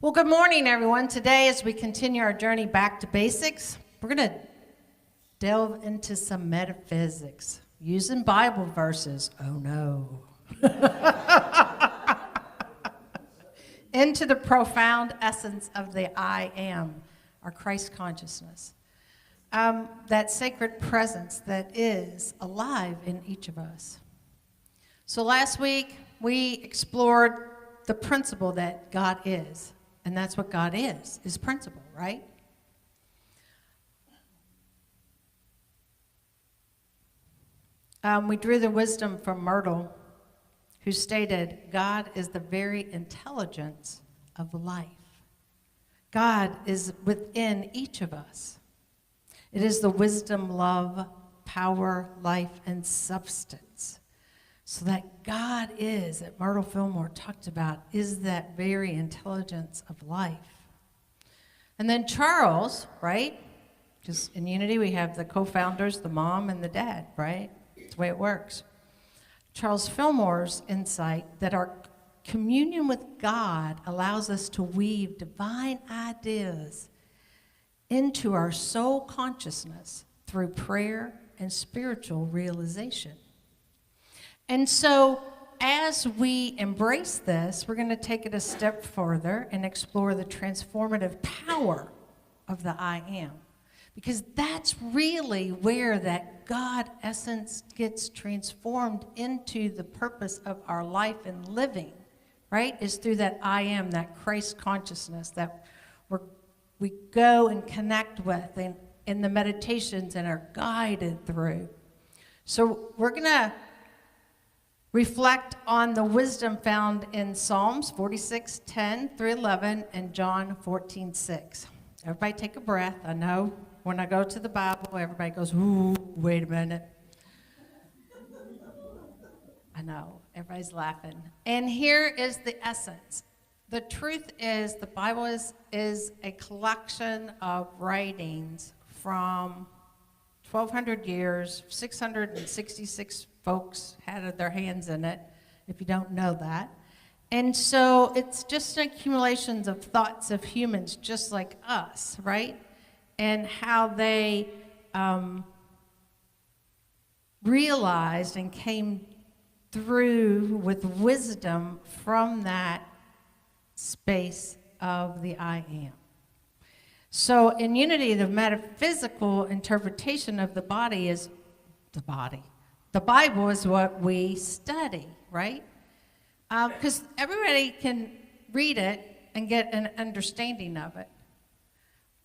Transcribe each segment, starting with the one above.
Well, good morning, everyone. Today, as we continue our journey back to basics, we're going to delve into some metaphysics using Bible verses. Oh, no. Into the profound essence of the I am, our Christ consciousness. That sacred presence that is alive in each of us. So last week, we explored the principle that God is. And that's what God is principle, right? We drew the wisdom from Myrtle, who stated, God is the very intelligence of life. God is within each of us. It is the wisdom, love, power, life, and substance. So that God is, that Myrtle Fillmore talked about, is that very intelligence of life. And then Charles, right? Because in Unity we have the co-founders, the mom and the dad, right? That's the way it works. Charles Fillmore's insight that our communion with God allows us to weave divine ideas into our soul consciousness through prayer and spiritual realization. And so, as we embrace this, we're going to take it a step further and explore the transformative power of the I am. Because that's really where that God essence gets transformed into the purpose of our life and living, right? Is through that I am, that Christ consciousness that we go and connect with in the meditations and are guided through. So we're going to reflect on the wisdom found in Psalms 46:10 through 11 and John 14:6. Everybody take a breath. I know when I go to the Bible, everybody goes, ooh, wait a minute. I know, everybody's laughing. And here is the essence. The truth is the Bible is a collection of writings from 1,200 years, 666 folks had their hands in it, if you don't know that. And so it's just accumulations of thoughts of humans just like us, right? And how they realized and came through with wisdom from that space of the I am. So in Unity, the metaphysical interpretation of the body is the body. The Bible is what we study, right? Because everybody can read it and get an understanding of it.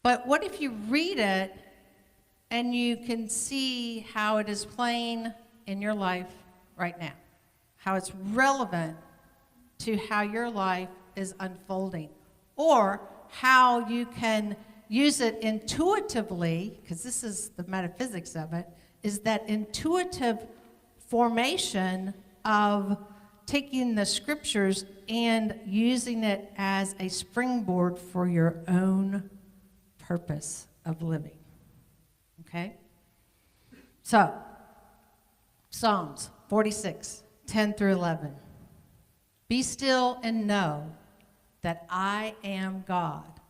But what if you read it and you can see how it is playing in your life right now? How it's relevant to how your life is unfolding. Or how you can use it intuitively, because this is the metaphysics of it, is that intuitive formation of taking the scriptures and using it as a springboard for your own purpose of living. Okay? So, Psalms 46:10 through 11. Be still and know that I am God.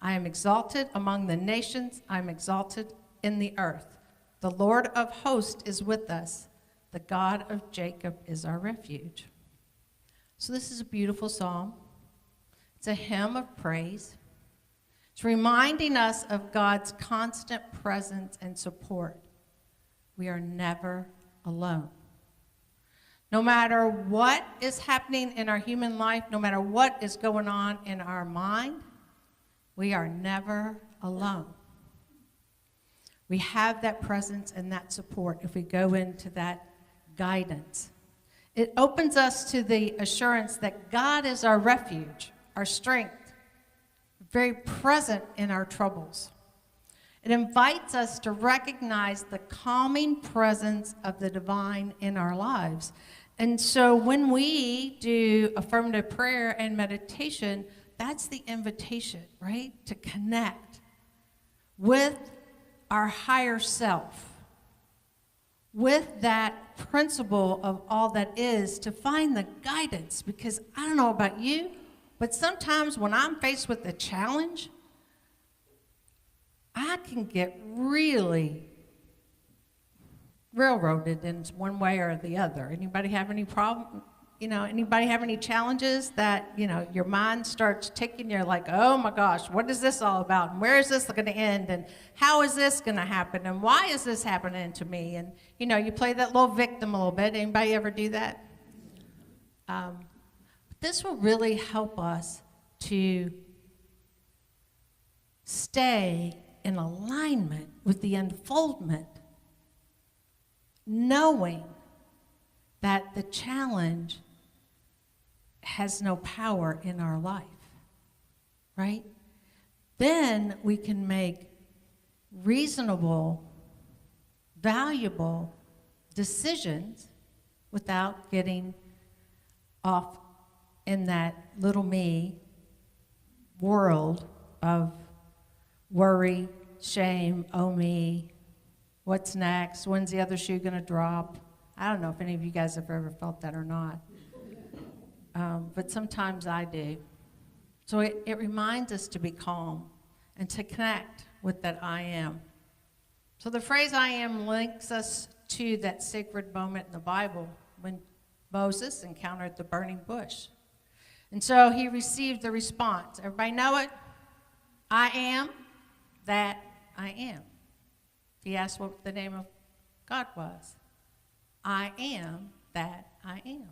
I am exalted among the nations. I am exalted in the earth. The Lord of hosts is with us. The God of Jacob is our refuge. So this is a beautiful psalm. It's a hymn of praise. It's reminding us of God's constant presence and support. We are never alone. No matter what is happening in our human life, no matter what is going on in our mind, we are never alone. We have that presence and that support if we go into that guidance. It opens us to the assurance that God is our refuge, our strength, very present in our troubles. It invites us to recognize the calming presence of the divine in our lives. And so when we do affirmative prayer and meditation, that's the invitation, right? To connect with our higher self, with that principle of all that is, to find the guidance. Because I don't know about you, But sometimes when I'm faced with a challenge, I can get really railroaded in one way or the other. Anybody have any problem? Anybody have any challenges that, your mind starts ticking, you're like, oh my gosh, what is this all about? And where is this going to end? And how is this going to happen? And why is this happening to me? And, you play that little victim a little bit. Anybody ever do that? This will really help us to stay in alignment with the unfoldment, knowing that the challenge has no power in our life, right? Then we can make reasonable, valuable decisions without getting off in that little me world of worry, shame, oh me, what's next, when's the other shoe gonna drop? I don't know if any of you guys have ever felt that or not, but sometimes I do. So it reminds us to be calm and to connect with that I am. So the phrase I am links us to that sacred moment in the Bible when Moses encountered the burning bush. And so he received the response. Everybody know it? I am that I am. He asked what the name of God was. I am that I am.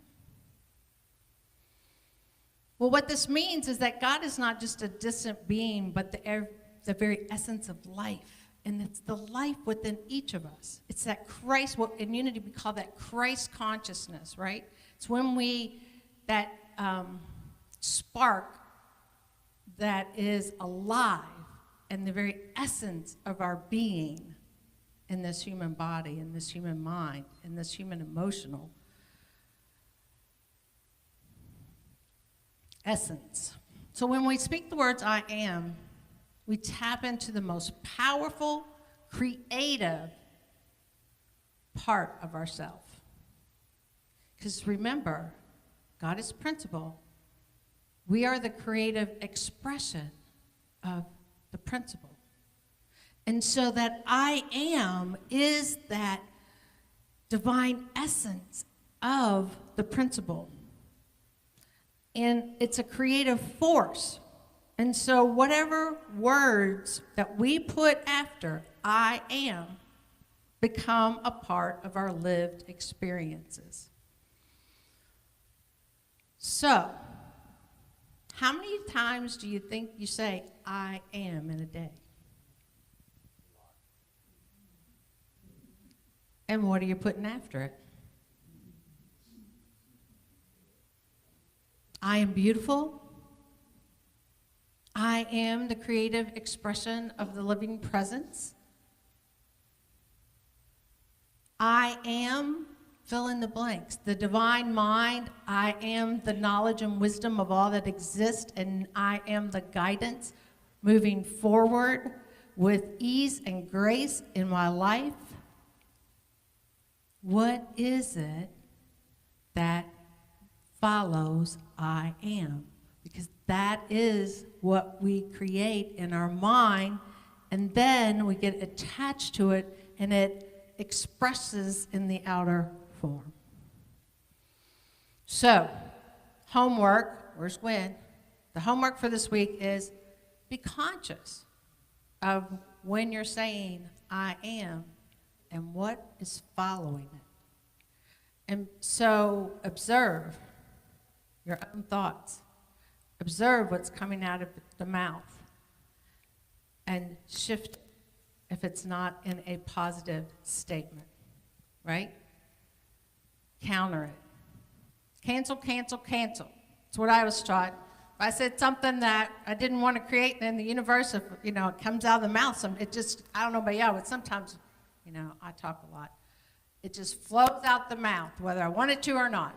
Well, what this means is that God is not just a distant being, but the very essence of life. And it's the life within each of us. It's that Christ, what in unity we call that Christ consciousness, right? It's when that spark that is alive and the very essence of our being in this human body, in this human mind, in this human emotional essence. So when we speak the words I am, we tap into the most powerful, creative part of ourself. Because remember, God is principle. We are the creative expression of the principle. And so that I am is that divine essence of the principle. And it's a creative force. And so whatever words that we put after I am become a part of our lived experiences. So, how many times do you think you say I am in a day? And what are you putting after it? I am beautiful. I am the creative expression of the living presence. I am, fill in the blanks, the divine mind. I am the knowledge and wisdom of all that exists, and I am the guidance moving forward with ease and grace in my life. What is it that follows I am? Because that is what we create in our mind, and then we get attached to it, and it expresses in the outer form. So, homework, where's Gwen? The homework for this week is be conscious of when you're saying I am and what is following it. And so observe your own thoughts. Observe what's coming out of the mouth and shift it if it's not in a positive statement, right? Counter it. Cancel, cancel, cancel. That's what I was taught. If I said something that I didn't want to create in the universe, if, it comes out of the mouth, I don't know about y'all, but sometimes, I talk a lot. It just flows out the mouth, whether I want it to or not.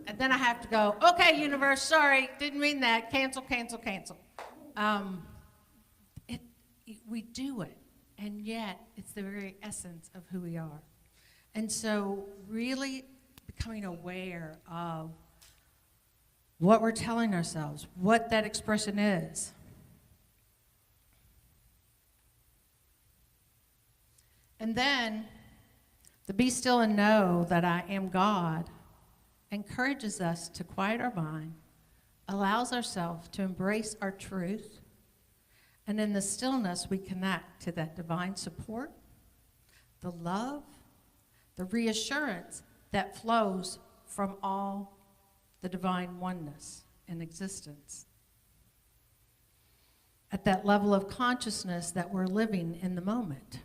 And then I have to go, okay, universe, sorry, didn't mean that. Cancel, cancel, cancel. We do it, and yet it's the very essence of who we are. And so really becoming aware of what we're telling ourselves, what that expression is. And then the be still and know that I am God encourages us to quiet our mind, allows ourselves to embrace our truth, and in the stillness we connect to that divine support, the love, the reassurance that flows from all the divine oneness in existence. At that level of consciousness that we're living in the moment,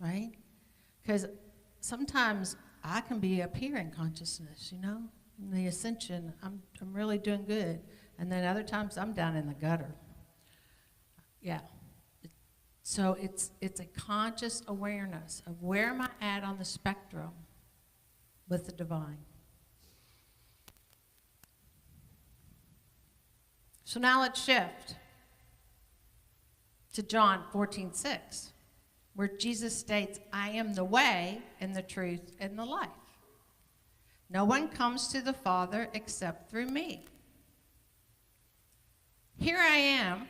right? Because sometimes I can be up here in consciousness, in the ascension, I'm really doing good. And then other times I'm down in the gutter. Yeah. So it's a conscious awareness of where am I at on the spectrum with the divine. So now let's shift to John 14:6, where Jesus states, I am the way and the truth and the life. No one comes to the Father except through me. Here I am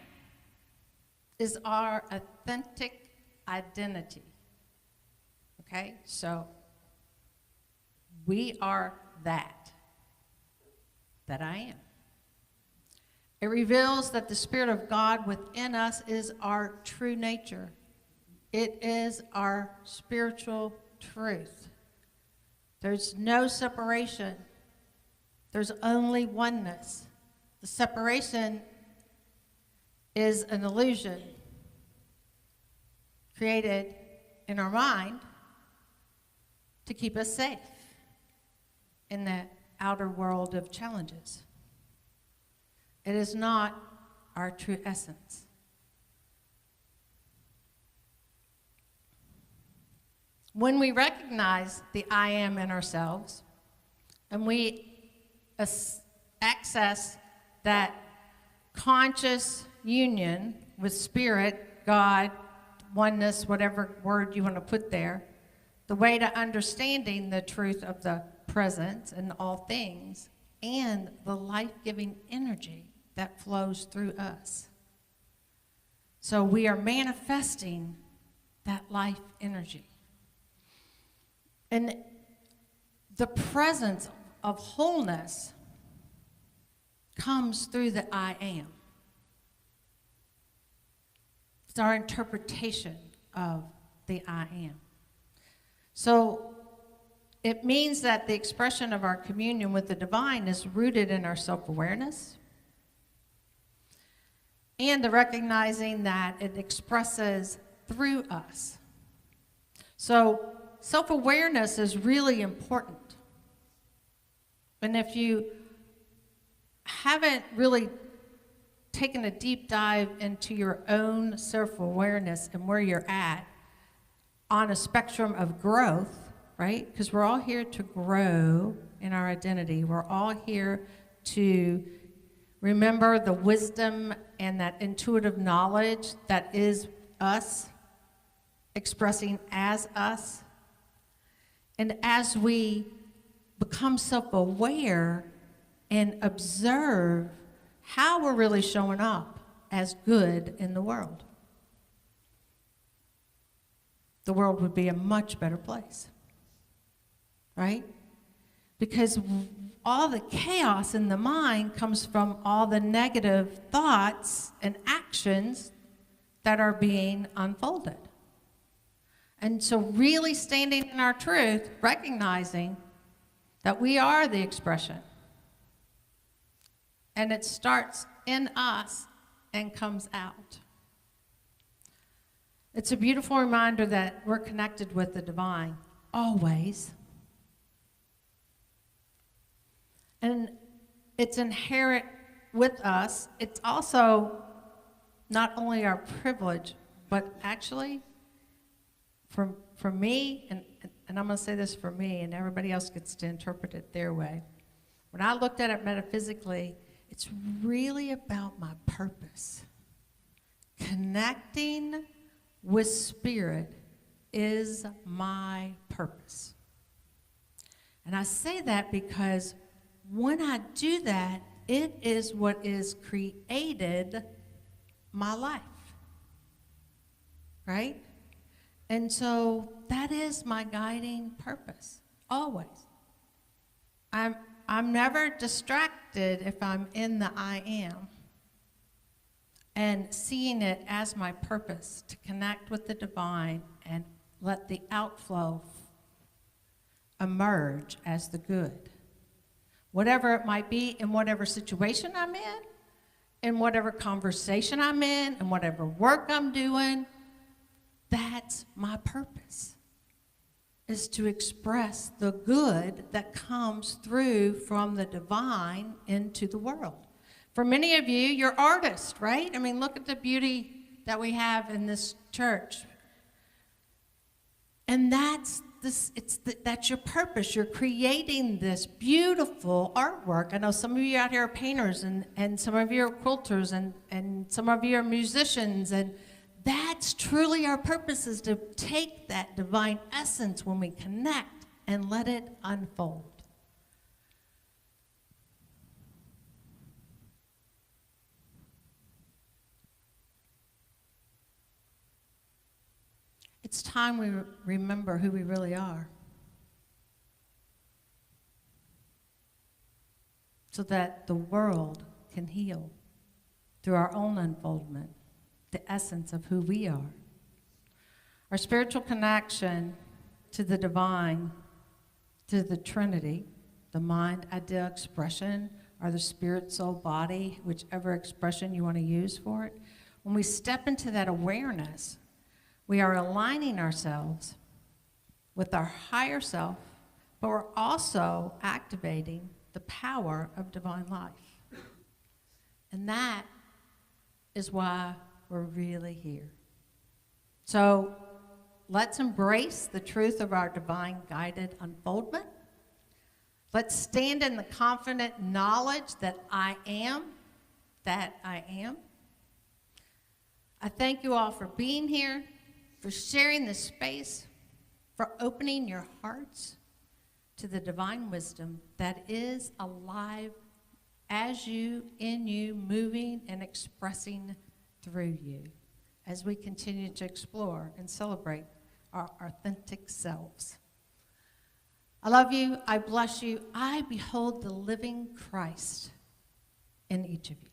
is our authentic identity. Okay? So we are that I am. It reveals that the Spirit of God within us is our true nature. It is our spiritual truth. There's no separation. There's only oneness. The separation is an illusion created in our mind to keep us safe in the outer world of challenges. It is not our true essence. When we recognize the I am in ourselves, and we access that conscious union with Spirit, God, oneness, whatever word you want to put there, the way to understanding the truth of the present in all things, and the life-giving energy that flows through us. So we are manifesting that life energy. And the presence of wholeness comes through the I am. It's our interpretation of the I am. So it means that the expression of our communion with the divine is rooted in our self-awareness and the recognizing that it expresses through us. So self-awareness is really important. And if you haven't really taken a deep dive into your own self-awareness and where you're at on a spectrum of growth, right? Because we're all here to grow in our identity. We're all here to remember the wisdom and that intuitive knowledge that is us, expressing as us. And as we become self-aware and observe how we're really showing up as good in the world, the world would be a much better place, right? Because all the chaos in the mind comes from all the negative thoughts and actions that are being unfolded. And so really standing in our truth, recognizing that we are the expression. And it starts in us and comes out. It's a beautiful reminder that we're connected with the divine, always. And it's inherent with us. It's also not only our privilege, but actually, for me, and I'm going to say this for me, and everybody else gets to interpret it their way. When I looked at it metaphysically, it's really about my purpose. Connecting with Spirit is my purpose. And I say that because when I do that, it is what is created my life, right? And so that is my guiding purpose, always. I'm never distracted if I'm in the I am and seeing it as my purpose to connect with the divine and let the outflow emerge as the good. Whatever it might be, in whatever situation I'm in whatever conversation I'm in whatever work I'm doing, that's my purpose, is to express the good that comes through from the divine into the world. For many of you, you're artists, right? I mean, look at the beauty that we have in this church. And that's your purpose. You're creating this beautiful artwork. I know some of you out here are painters, and some of you are quilters, and some of you are musicians, and that's truly our purpose, is to take that divine essence when we connect and let it unfold. It's time we remember who we really are, so that the world can heal through our own unfoldment, the essence of who we are. Our spiritual connection to the divine, to the Trinity, the mind, idea, expression, or the spirit, soul, body, whichever expression you want to use for it. When we step into that awareness, we are aligning ourselves with our higher self, but we're also activating the power of divine life. And that is why we're really here. So let's embrace the truth of our divine guided unfoldment. Let's stand in the confident knowledge that I am, that I am. I thank you all for being here, for sharing this space, for opening your hearts to the divine wisdom that is alive as you, in you, moving and expressing through you as we continue to explore and celebrate our authentic selves. I love you. I bless you. I behold the living Christ in each of you.